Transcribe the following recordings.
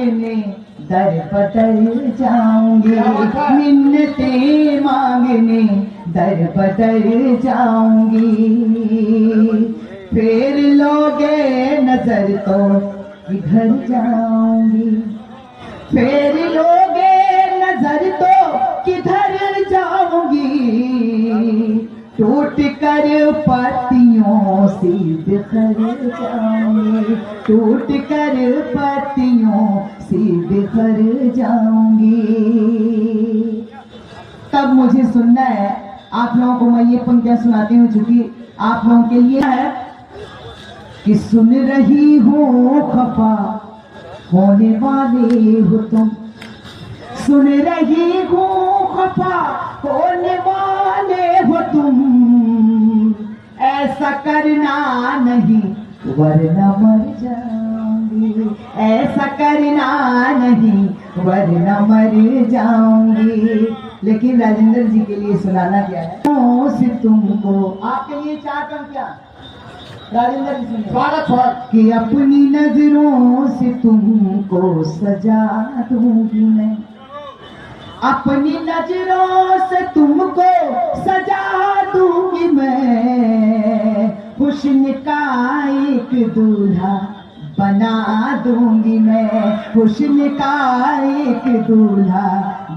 मांगने दर बदर जाऊंगी, मिन्नतें मांगने दर बदर जाऊंगी। फेर लोगे नजर तो किधर जाऊंगी, फेर लोगे नजर तो किधर जाऊंगी। टूट कर पत्तियों से बिखर जाऊंगी, टूट कर पत्तियों से बिखर जाऊंगी। तब मुझे सुनना है, आप लोगों को मैं ये पंक्तियां सुनाती हूँ चूंकि आप लोगों के लिए है कि सुन रही हूँ खफा होने वाले हो तुम, सुन रही हूँ खफा होने वाले हो तुम। ऐसा करना नहीं वरना मर जाऊंगी, ऐसा करना नहीं वरना मर जाऊंगी। लेकिन राजेंद्र जी के लिए सुनाना क्या है, से तुमको आपके लिए 4 पंक्तियां राजेंद्र जी सुनिए। स्वागत कि अपनी नजरों से तुमको सजा दूंगी मैं, अपनी नजरों से तुमको सजा दूंगी मैं। हुस्न का एक दूल्हा बना दूंगी मैं, हुस्न का एक दूल्हा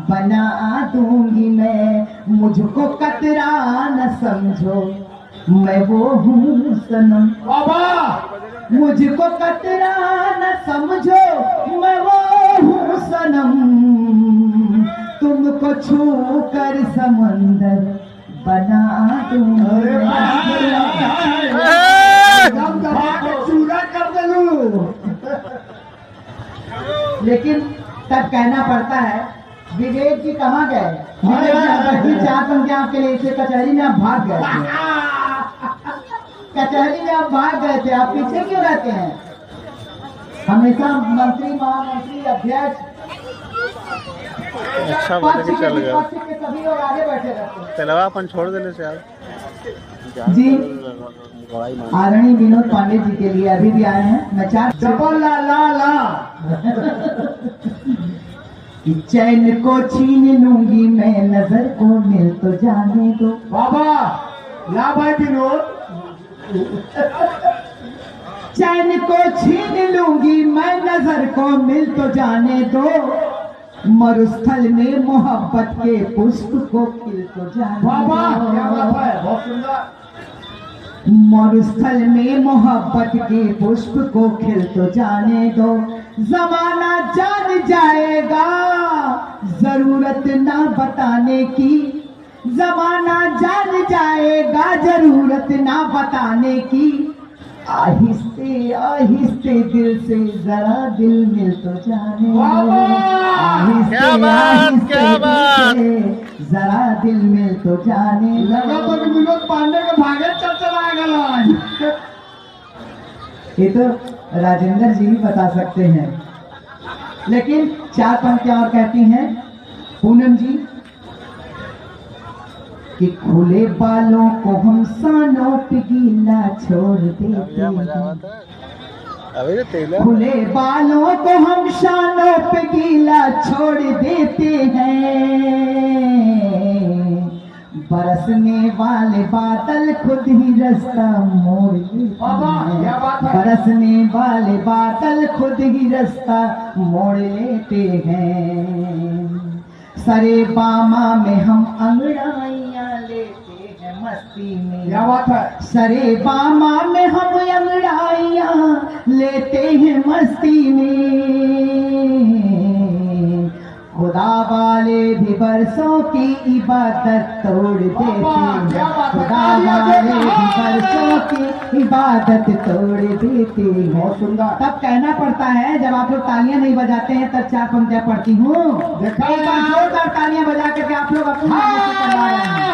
बना दूंगी मैं। मुझको कतरा न समझो मैं वो हूँ सनम, बाबा मुझको कतरा न समझो मैं वो हूँ सनम। तुमको छू कर समंदर बना दूंगी, चूरा कर दूं। लेकिन तब कहना पड़ता है विवेक जी कहाँ गए, विवेक जी 4 पंक्तियां आपके लिए, इसे कचहरी में आप भाग गए थे, कचहरी में आप भाग गए थे, आप पीछे क्यों रहते हैं? हमेशा मंत्री महामंत्री अध्यक्ष अच्छा बोले चल गया, सभी लोग आगे बैठे रहते हैं। चलवा अपन छोड़ देने से यार जी आदरणीय विनोद पांडे जी के लिए अभी भी आए हैं। मैं 4 डबल ला ला ला कि चैन को छीन लूंगी मैं, नजर को मिल तो जाने दो। बाबा ला भाई विनोद, चैन को छीन लूंगी मैं, नजर को मिल तो जाने दो। मरुस्थल में मोहब्बत के पुष्प को खिल तो जाने दो। बाबा क्या बात है, बहुत सुंदर। मरुस्थल में मोहब्बत के पुष्प को खिल तो जाने दो। जमाना जान जाएगा जरूरत ना बताने की, जमाना जान जाएगा जरूरत ना बताने की। आहिस्ते आहिस्ते दिल से जरा दिल मिल तो जाने दो, आहिस्ते आहिस्ते जरा दिल मिल तो जाने दो। विनोद पांडे के भागे चला गया। ये तो राजेंद्र जी भी बता सकते हैं। लेकिन 4 पंक्तियां और कहती हैं पूनम जी कि खुले बालों को हम सानों पे गीला छोड़ देते हैं, खुले बालों को हम शानों पे गीला छोड़ देते हैं। बरसने वाले बादल खुद ही रास्ता मोड़ लेते हैं, बरसने वाले बादल खुद ही रास्ता मोड़ लेते हैं। सरे बामा में हम अंगड़ाइयाँ लेते हैं मस्ती में, क्या बात है। सरे बामा में हम अंगड़ाइयाँ लेते हैं मस्ती में। खुदा वाले भी बरसों की इबादत तोड़ देते हैं, खुदा वाले भी बरसों की इबादत तोड़ देते हैं। तब कहना पड़ता है जब आप लोग तालियां नहीं बजाते हैं तब 4 पंक्तियां पढ़ती हूँ। एक बार जोरदार तालियां बजा करके आप लोग अपनी करवा रहे हैं।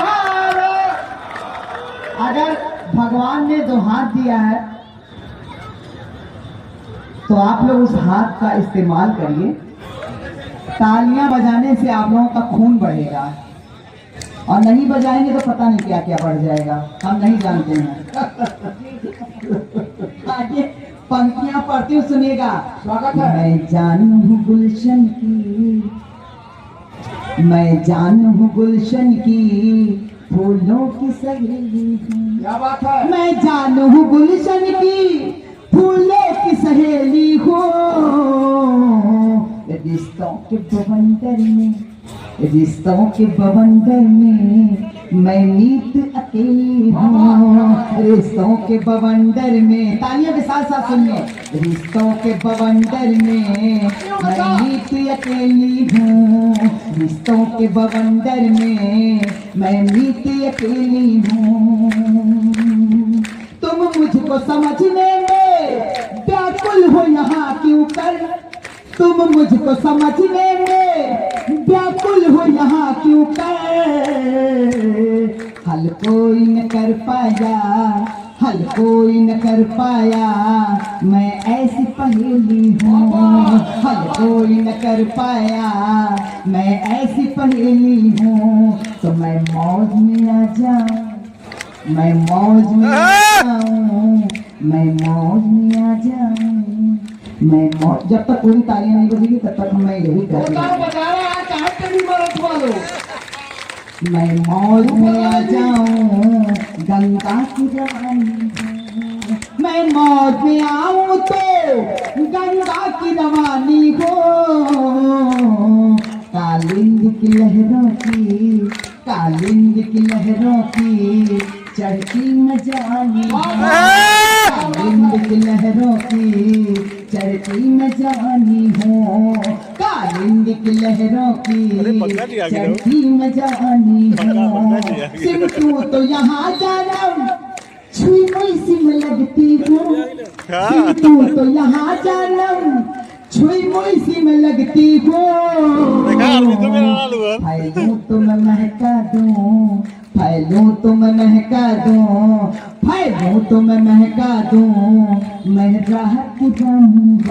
अगर भगवान ने 2 हाथ दिया है तो आप लोग उस हाथ का इस्तेमाल करिए। तालियां बजाने से आप लोगों का खून बढ़ेगा और नहीं बजाएंगे तो पता नहीं क्या क्या बढ़ जाएगा, हम नहीं जानते हैं। आगे पंक्तियां पढ़ती हूँ, सुनिएगा। स्वागत है। मैं जानू हूँ गुलशन की, मैं जानू हूँ गुलशन की, फूलों की सहेली हूँ। क्या बात है। मैं जानू हूँ गुलशन की, फूलों की सहेली हूँ। रिश्तों के बवंडर में, रिश्तों के बवंडर में मैं नीत अकेली हूँ। रिश्तों के बवंडर में, तालियों के साथ साथ सुनिए। रिश्तों के बवंडर में मैं नीत अकेली हूँ। रिश्तों के बवंडर में मैं नीत अकेली हूँ। तुम मुझको समझने में व्याकुल हो यहाँ क्यों कर, तुम मुझको समझने में व्याकुल हो यहाँ क्यों कर। हल कोई न कर पाया, हल कोई न कर पाया, मैं ऐसी पहेली हूँ। हल कोई न कर पाया, मैं ऐसी पहेली हूँ। तो मैं मौज में आ जाऊँ, मैं मौज में आ जाऊँ, मैं मौज में आ जाऊँ, मैं मौज। जब तक पूरी तालियां नहीं बजेगी तब तक मैं यही करूँगा। बता रहा है कहाँ पे भी मरत वालो। मैं मौज में आ जाऊँ, गंगा की रवानी हो। मैं मौज में आऊँ तो गंगा की रवानी हो। कालिंदी की लहरों की, कालिंदी की लहरों की चढ़ती न जानी हो। कालिंदी की लहरों की चढ़ती न जानी हो। कालिंदी की लहरों की चढ़ती न जानी हो। सिम तू तो यहाँ जानम छुई मुई सिम लगती हूँ। सिम तू तो यहाँ जानम छुई मुई सिम लगती हूँ। फैलूं तो मैं महका दूँ, फैलूं तो मैं महका दूँ, फैलूं तो मैं महका दूँ, मैं राहत जानूँ।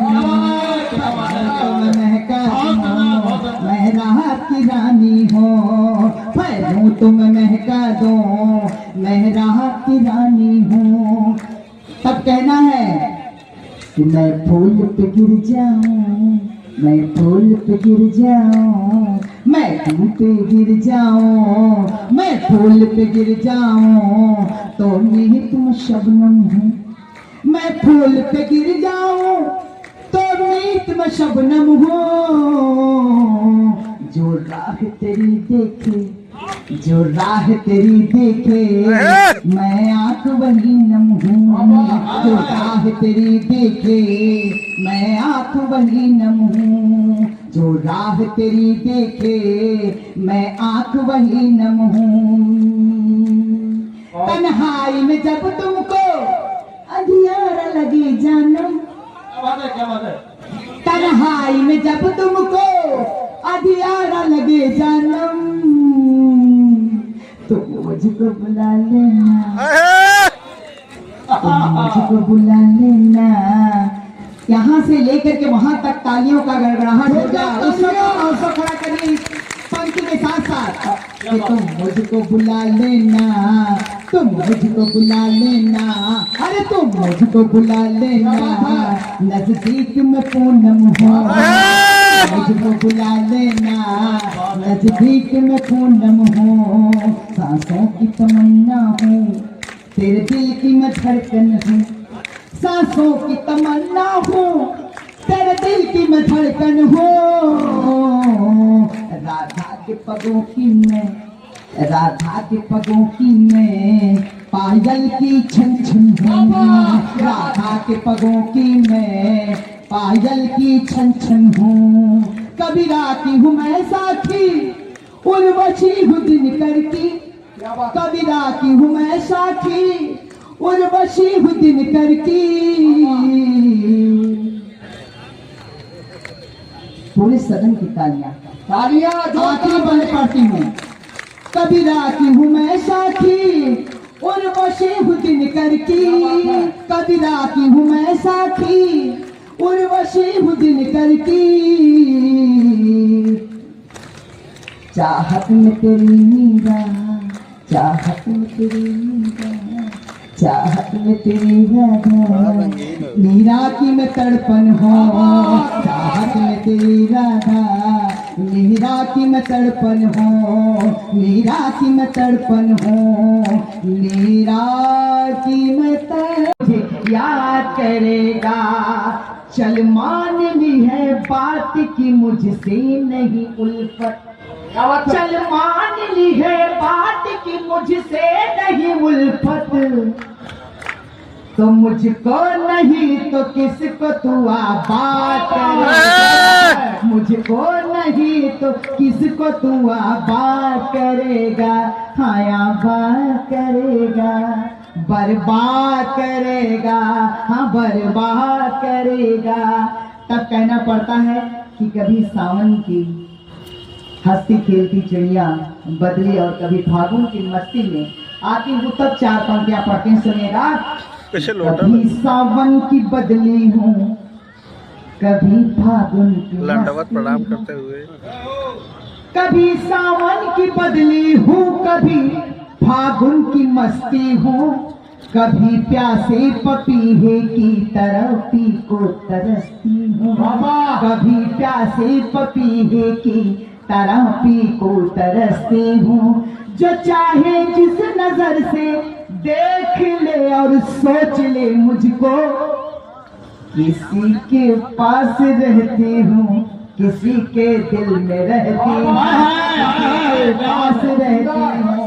तो मैं महका दूँ, मैं राहत की रानी हूँ। फैलूं तो मैं महका दूँ, मैं राहत की रानी हूँ। तब कहना है कि मैं फूल पे गिर जाऊं, मैं फूल पे गिर जाऊं, मैं फूल पे गिर जाऊं, मैं फूल पे गिर जाऊं, तो निहित में शबनम हूँ। मैं फूल पे गिर जाऊं तो निहित में शबनम हूँ। जो राह तेरी देखे, जो राह तेरी देखे, मैं आंख वही नम हूँ। जो राह तेरी देखे, मैं आंख वही नम हूँ। जो राह तेरी देखे, मैं आंख वही नम हूँ। तन्हाई में जब तुमको अंधियारा लगे जानम, क्या बात है। तन्हाई में जब तुमको अंधियारा लगे जानम, तो मुझको बुला लेना, तो मुझको बुला लेना। यहाँ से लेकर के वहां तक तालियों का गड़गड़ाहट हो जाए। उस वक्त खड़ा करिए पंक्ति के साथ साथ कि तुम मुझको बुला लेना, तुम मुझको बुला लेना, अरे तुम मुझको बुला लेना। नजदीक में पूनम हो, मुझको बुला लेना, नजदीक में पूनम हो। सांसों की तमन्ना हूँ, तेरे दिल की मैं धड़कन हूँ। सांसों की तमन्ना हूँ, तेरे दिल की मैं धड़कन हूँ। राधा के पगों की मैं, राधा के पगों की मैं पायल की छन छन हूँ। राधा के पगों की मैं पायल की छन छन हूँ। कबीरा की हूँ मैं साथी, उर्वशी हूँ दिनकर की। कबीरा की हूँ मैं साथी, उर्वशी हूँ दिनकर की। पूरे सदन की तालियां, तालियां आखिरी बंद पढ़ती हूँ। कबीरा की हूँ मैं साथी, उर्वशी हूँ दिनकर की। कबीरा की हूँ मैं साथी, उर्वशी हूँ दिनकर की। चाहत में तेरी मीरा, चाहत में तेरी मीरा, चाहत में तेरी राधा मीरा की मैं तड़पन हो, चाहत में तेरी राधा मीरा की मैं तड़पन हो, मीरा की मैं तड़पन हो, मीरा की मैं तुझे याद करेगा, चल मान ली है बात की मुझसे नहीं उल्फत, क्या बात है? चल मान ली है बात की मुझसे नहीं उल्फत, तो मुझको नहीं तो किसको तू आबाद करेगा, मुझको नहीं तो किसको तू आबाद करेगा, हाँ आबाद करेगा, बर्बाद करेगा, हाँ बर्बाद करेगा। तब कहना पड़ता है कि कभी सावन की हंसती खेलती चिड़िया बदली और कभी फागुन की मस्ती में आती हूँ, तब चार पंक्तियां पढ़ते हैं, सुनेगा। स्पेशल होटल कभी सावन की बदली हूँ, कभी फागुन की लंडवत मस्ती प्रणाम हूँ, करते हुए कभी सावन की बदली हूँ, कभी फागुन की मस्ती हूँ, कभी प्यासे पपीहे की तरह पी को तरसती हूँ, बाबा! कभी प्यासे पपीहे की तरह पी को तरसती हूँ, जो चाहे जिस नजर से देख ले और सोच ले मुझको, किसी के पास रहती हूँ, किसी के दिल में रहती हूँ, किसी के पास रहती हूँ,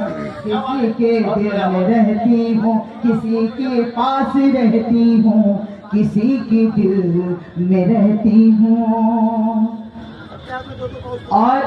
किसी के दिल में रहती हूँ, किसी के पास रहती हूँ, किसी के दिल में रहती हूँ। और